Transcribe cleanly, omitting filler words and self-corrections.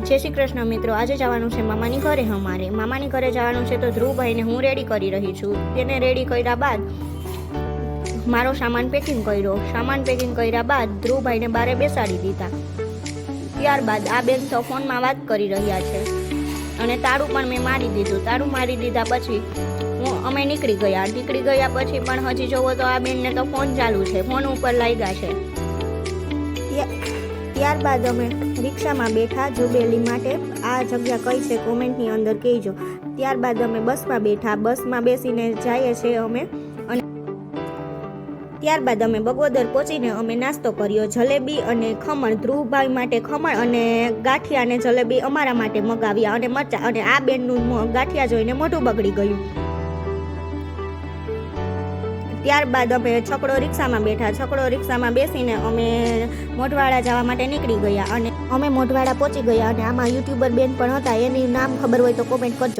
જય શ્રી કૃષ્ણ મિત્રો, આજે જવાનું છે મામાની ઘરે. અમારે મામાની ઘરે જવાનું છે તો ધ્રુવભાઈને હું રેડી કરી રહી છું. તેને રેડી કર્યા બાદ મારો સામાન પેકિંગ કર્યો. સામાન પેકિંગ કર્યા બાદ ધ્રુવભાઈને બારે બેસાડી દીધા. ત્યારબાદ આ બેન તો ફોનમાં વાત કરી રહ્યા છે અને તાળું પણ મેં મારી દીધું. તાળું મારી દીધા પછી અમે નીકળી ગયા. પછી પણ હજી જોવો તો આ બેનને તો ફોન ચાલુ છે, ફોન ઉપર લાગ્યા છે. ત્યારબાદ અમે રિક્ષામાં બેઠા જુબેલી માટે. આ જગ્યા કઈ છે કોમેન્ટની અંદર કહેજો. ત્યારબાદ અમે બસમાં બેઠા. બસમાં બેસીને જઈએ છીએ અમે. અને ત્યારબાદ અમે બગોદર પહોંચીને અમે નાસ્તો કર્યો. જલેબી અને ખમણ, ધ્રુવભાઈ માટે ખમણ અને ગાંઠિયા અને જલેબી અમારા માટે મગાવ્યા અને મરચાં. અને આ બેનનું ગાંઠિયા જોઈને મોઢું બગડી ગયું. ત્યારબાદ અમે છકડો રિક્ષામાં બેઠા. છકડો રિક્ષામાં બેસીને અમે મોઢવાડા જવા માટે નીકળી ગયા અને અમે મોઢવાડા પહોંચી ગયા. અને આમાં યુટ્યુબર બેન પણ હતા, એની નામ ખબર હોય તો કોમેન્ટ કરજો.